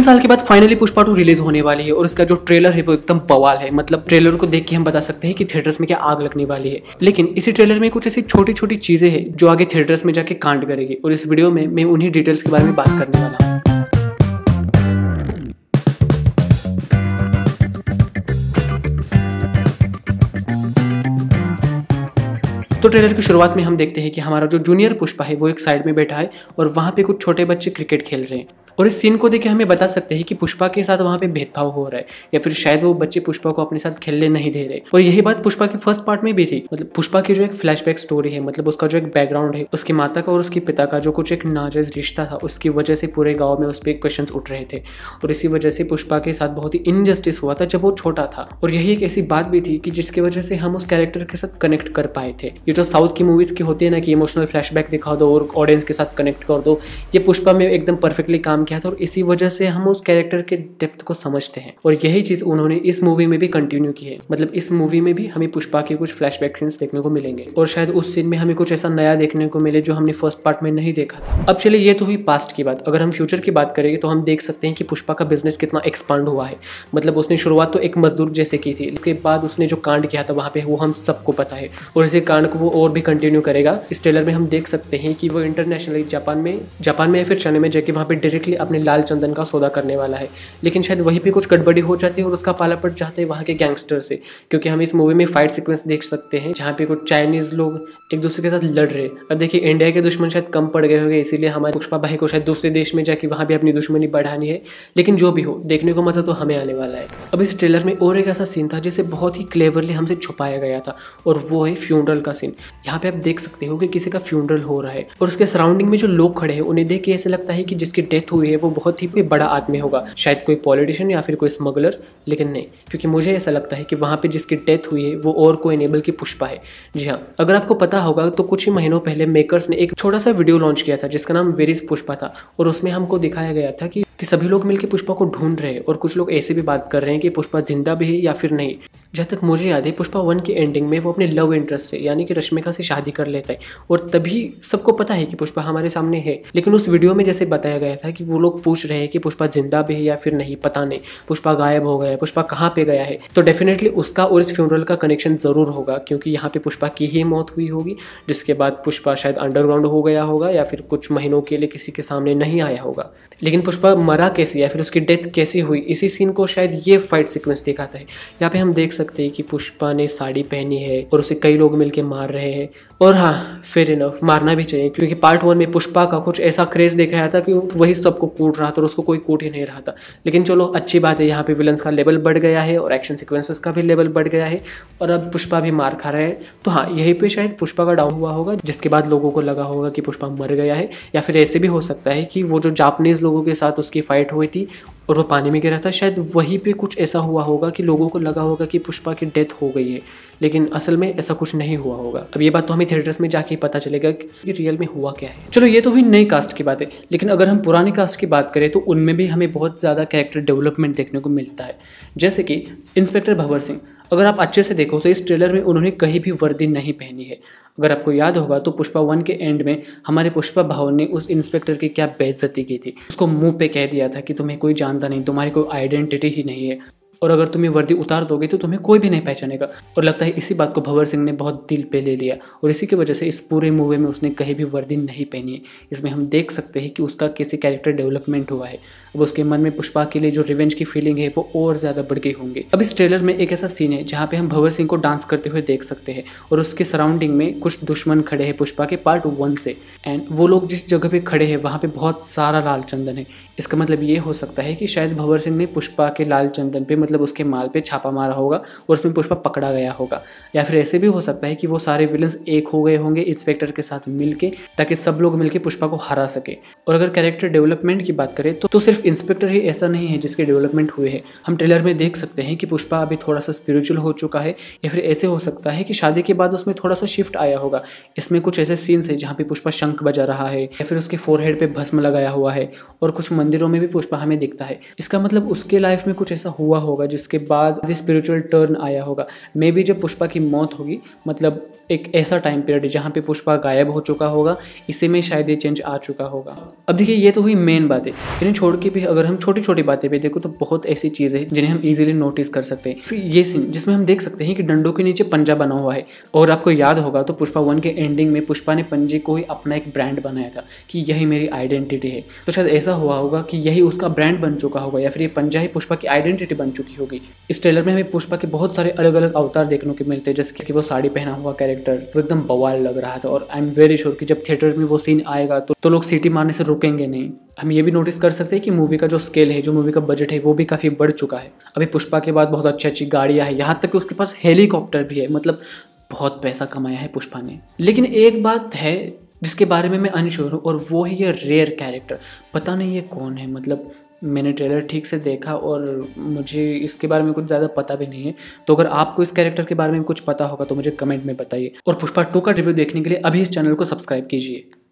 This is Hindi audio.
3 साल के बाद फाइनली पुष्पा 2 रिलीज होने वाली है और इसका जो ट्रेलर है वो एकदम बवाल है। मतलब ट्रेलर को देख के हम बता सकते हैं कि थिएटर्स में क्या आग लगने वाली है। लेकिन इसी ट्रेलर में कुछ ऐसी छोटी छोटी चीजें हैं जो आगे थिएटर्स में जाके कांड करेगी और इस वीडियो में मैं उन्हीं डिटेल्स के बारे में बात करने वाला हूँ। तो ट्रेलर की शुरुआत में हम देखते हैं कि हमारा जो जूनियर पुष्पा है वो एक साइड में बैठा है और वहाँ पे कुछ छोटे बच्चे क्रिकेट खेल रहे हैं और इस सीन को देख के हमें बता सकते हैं कि पुष्पा के साथ वहाँ पे भेदभाव हो रहा है या फिर शायद वो बच्चे पुष्पा को अपने साथ खेलने नहीं दे रहे। और यही बात पुष्पा के फर्स्ट पार्ट में भी थी। मतलब पुष्पा की जो एक फ्लैशबैक स्टोरी है, मतलब उसका जो एक बैकग्राउंड है, उसकी माता का और उसके पिता का जो कुछ एक नाजायज रिश्ता था, उसकी वजह से पूरे गाँव में उस पर क्वेश्चन उठ रहे थे और इसी वजह से पुष्पा के साथ बहुत ही इनजस्टिस हुआ था जब वो छोटा था। और यही एक ऐसी बात भी थी कि जिसकी वजह से हम उस कैरेक्टर के साथ कनेक्ट कर पाए थे। ये जो साउथ की मूवीज की होती है ना कि इमोशनल फ्लैशबैक दिखा दो और ऑडियंस के साथ कनेक्ट कर दो, ये पुष्पा में एकदम परफेक्टली काम किया था और इसी वजह से हम उस कैरेक्टर के डेप्थ को समझते हैं। और यही चीज उन्होंने इस मूवी में भी कंटिन्यू की है। मतलब इस मूवी में भी हमें पुष्पा के कुछ फ्लैशबैक सीन्स देखने को मिलेंगे और शायद उस सीन में हमें कुछ ऐसा नया देखने को मिले जो हमने फर्स्ट पार्ट में नहीं देखा था। अब चलिए, ये तो हुई पास्ट की बात। अगर हम फ्यूचर की बात करेंगे तो हम देख सकते हैं कि पुष्पा का बिजनेस कितना एक्सपांड हुआ है। मतलब उसने शुरुआत तो एक मजदूर जैसे की थी, इसके बाद उसने जो कांड किया था वहां पे वो हम सबको पता है और इसी कांड को वो और भी कंटिन्यू करेगा। इस ट्रेलर में हम देख सकते हैं कि वो इंटरनेशनली जापान में या फिर चाइना में जाके वहां पे डायरेक्टली अपने लाल चंदन का सौदा करने वाला है। लेकिन शायद वहीं पे कुछ गड़बड़ी हो जाती है और उसका पाला पड़ जाता है वहाँ के गैंगस्टर से, क्योंकि हम इस मूवी में फाइट सीक्वेंस देख सकते हैं जहाँ पे कुछ चाइनीज लोग एक दूसरे के साथ लड़ रहे। अब देखिए, इंडिया के दुश्मन शायद कम पड़ गए होंगे, इसीलिए हमारे पुष्पा भाई को शायद दूसरे देश में जाके वहाँ भी अपनी दुश्मनी बढ़ानी है। लेकिन जो भी हो, देखने को मजा तो हमें आने वाला है। अब इस ट्रेलर में और एक ऐसा सीन था जिसे बहुत ही क्लेवरली हमसे छुपाया गया था और वो है फ्यूनरल का सीन। यहाँ पे आप देख सकते हो कि किसी का फ्यूनरल हो रहा है और उसके सराउंडिंग में जो लोग खड़े हैं उन्हें देख के ऐसे लगता है कि जिसकी डेथ हुई है वो बहुत ही कोई बड़ा आदमी होगा, शायद कोई पॉलिटिशियन या फिर कोई स्मगलर। लेकिन नहीं, क्योंकि मुझे ऐसा लगता है कि वहाँ पे जिसकी डेथ हुई है वो और कोई नहीं बल्कि पुष्पा है। जी हाँ, अगर आपको पता होगा तो कुछ ही महीनों पहले मेकर्स ने एक छोटा सा वीडियो लॉन्च किया था जिसका नाम वेयर इज पुष्पा था और उसमें हमको दिखाया गया था कि सभी लोग मिलकर पुष्पा को ढूंढ रहे हैं और कुछ लोग ऐसे भी बात कर रहे हैं कि पुष्पा जिंदा भी है या फिर नहीं। जहाँ तक मुझे याद है, पुष्पा 1 की एंडिंग में वो अपने लव इंटरेस्ट से यानी कि रश्मिका से शादी कर लेता है और तभी सबको पता है कि पुष्पा हमारे सामने है। लेकिन उस वीडियो में जैसे बताया गया था कि वो लोग पूछ रहे हैं कि पुष्पा जिंदा भी है या फिर नहीं, पता नहीं, पुष्पा गायब हो गया, पुष्पा कहाँ पे गया है। तो डेफिनेटली उसका और इस फ्यूनरल का कनेक्शन जरूर होगा, क्योंकि यहाँ पे पुष्पा की ही मौत हुई होगी, जिसके बाद पुष्पा शायद अंडरग्राउंड हो गया होगा या फिर कुछ महीनों के लिए किसी के सामने नहीं आया होगा। लेकिन पुष्पा मरा कैसे या फिर उसकी डेथ कैसी हुई, इसी सीन को शायद ये फाइट सीक्वेंस दिखाता है। यहाँ पे हम देख सकते हैं कि पुष्पा ने साड़ी पहनी है और उसे कई लोग मिलके मार रहे हैं। और हाँ, फेयर इनफ, मारना भी चाहिए, क्योंकि पार्ट 1 में पुष्पा का कुछ ऐसा क्रेज दिखाया था कि वही सबको कूट रहा था और उसको कोई कूट ही नहीं रहा था। लेकिन चलो, अच्छी बात है, यहाँ पे विलन्स का लेवल बढ़ गया है और एक्शन सीक्वेंसेस का भी लेवल बढ़ गया है और अब पुष्पा भी मार खा रहे हैं। तो हाँ, यहीं पे शायद पुष्पा का डाउन हुआ होगा, जिसके बाद लोगों को लगा होगा कि पुष्पा मर गया है। या फिर ऐसे भी हो सकता है कि वो जो जापानीज लोगों के साथ उसकी फाइट हुई थी और वो पानी में गिरा था, शायद वहीं पे कुछ ऐसा हुआ होगा कि लोगों को लगा होगा कि पुष्पा की डेथ हो गई है, लेकिन असल में ऐसा कुछ नहीं हुआ होगा। अब ये बात तो हमें थिएटर्स में जाके पता चलेगा कि रियल में हुआ क्या है। चलो, ये तो हुई नई कास्ट की बात है, लेकिन अगर हम पुरानी कास्ट की बात करें तो उनमें भी हमें बहुत ज़्यादा कैरेक्टर डेवलपमेंट देखने को मिलता है। जैसे कि इंस्पेक्टर भंवर सिंह, अगर आप अच्छे से देखो तो इस ट्रेलर में उन्होंने कहीं भी वर्दी नहीं पहनी है। अगर आपको याद होगा तो पुष्पा 1 के एंड में हमारे पुष्पा भाव ने उस इंस्पेक्टर की क्या बेइज्जती की थी। उसको मुंह पे कह दिया था कि तुम्हें कोई जानता नहीं, तुम्हारी कोई आइडेंटिटी ही नहीं है और अगर तुम्हें वर्दी उतार दोगे तो तुम्हें कोई भी नहीं पहचानेगा। और लगता है इसी बात को भंवर सिंह ने बहुत दिल पे ले लिया और इसी की वजह से इस पूरे मूवी में उसने कहीं भी वर्दी नहीं पहनी है। इसमें हम देख सकते हैं कि उसका कैसे कैरेक्टर डेवलपमेंट हुआ है। अब उसके मन में पुष्पा के लिए जो रिवेंज की फीलिंग है वो और ज़्यादा बढ़ गई होंगे। अब इस ट्रेलर में एक ऐसा सीन है जहाँ पे हम भंवर सिंह को डांस करते हुए देख सकते हैं और उसके सराउंडिंग में कुछ दुश्मन खड़े हैं पुष्पा के पार्ट 1 से। एंड वो लोग जिस जगह पे खड़े हैं वहाँ पे बहुत सारा लाल चंदन है। इसका मतलब ये हो सकता है कि शायद भंवर सिंह ने पुष्पा के लाल चंदन पे, मतलब उसके माल पे छापा मारा होगा और उसमें पुष्पा पकड़ा गया होगा। या फिर ऐसे भी हो सकता है कि वो सारे विलन्स एक हो गए होंगे इंस्पेक्टर के साथ मिलके, ताकि सब लोग मिलके पुष्पा को हरा सके। और अगर कैरेक्टर डेवलपमेंट की बात करें तो सिर्फ इंस्पेक्टर ही ऐसा नहीं है जिसके डेवलपमेंट हुए हैं। हम ट्रेलर में देख सकते हैं कि पुष्पा अभी थोड़ा सा स्पिरिचुअल हो चुका है, या फिर ऐसे हो सकता है कि शादी के बाद उसमें थोड़ा सा शिफ्ट आया होगा। इसमें कुछ ऐसे सीन्स है जहाँ पे पुष्पा शंख बजा रहा है या फिर उसके फोरहेड पे भस्म लगाया हुआ है और कुछ मंदिरों में भी पुष्पा हमें दिखता है। इसका मतलब उसके लाइफ में कुछ ऐसा हुआ होगा जिसके बाद स्पिरिचुअल टर्न आया होगा। मे बी जब पुष्पा की मौत होगी, मतलब एक ऐसा टाइम पीरियड है जहाँ पे पुष्पा गायब हो चुका होगा, इसी में शायद ये चेंज आ चुका होगा। अब देखिए ये तो हुई मेन बातें, इन्हें छोड़ के भी अगर हम छोटी छोटी बातें भी देखो तो बहुत ऐसी चीज़ें हैं जिन्हें हम इजीली नोटिस कर सकते हैं। फिर ये सीन जिसमें हम देख सकते हैं कि डंडों के नीचे पंजा बना हुआ है, और आपको याद होगा तो पुष्पा 1 के एंडिंग में पुष्पा ने पंजे को ही अपना एक ब्रांड बनाया था कि यही मेरी आइडेंटिटी है। तो शायद ऐसा हुआ होगा कि यही उसका ब्रांड बन चुका होगा, या फिर ये पंजा ही पुष्पा की आइडेंटिटी बन चुकी होगी। इस ट्रेलर में हमें पुष्पा के बहुत सारे अलग अलग अवतार देखने को मिलते हैं, जैसे कि वो साड़ी पहना हुआ कैरेक्टर वो एकदम बवाल लग रहा था, और आई एम वेरी श्योर कि जब थिएटर में वो सीन आएगा तो लोग सीटी मारने से रुकेंगे नहीं। हम ये भी नोटिस कर सकते हैं कि मूवी का जो स्केल है, जो मूवी का बजट है, वो भी काफ़ी बढ़ चुका है। अभी पुष्पा के बाद बहुत अच्छी अच्छी गाड़ियाँ हैं, यहाँ तक कि उसके पास हेलीकॉप्टर भी है। मतलब बहुत पैसा कमाया है पुष्पा ने। लेकिन एक बात है जिसके बारे में मैं अनश्योर हूँ, और वो है ये रेयर कैरेक्टर। पता नहीं ये कौन है। मतलब मैंने ट्रेलर ठीक से देखा और मुझे इसके बारे में कुछ ज़्यादा पता भी नहीं है। तो अगर आपको इस कैरेक्टर के बारे में कुछ पता होगा तो मुझे कमेंट में बताइए, और पुष्पा 2 का रिव्यू देखने के लिए अभी इस चैनल को सब्सक्राइब कीजिए।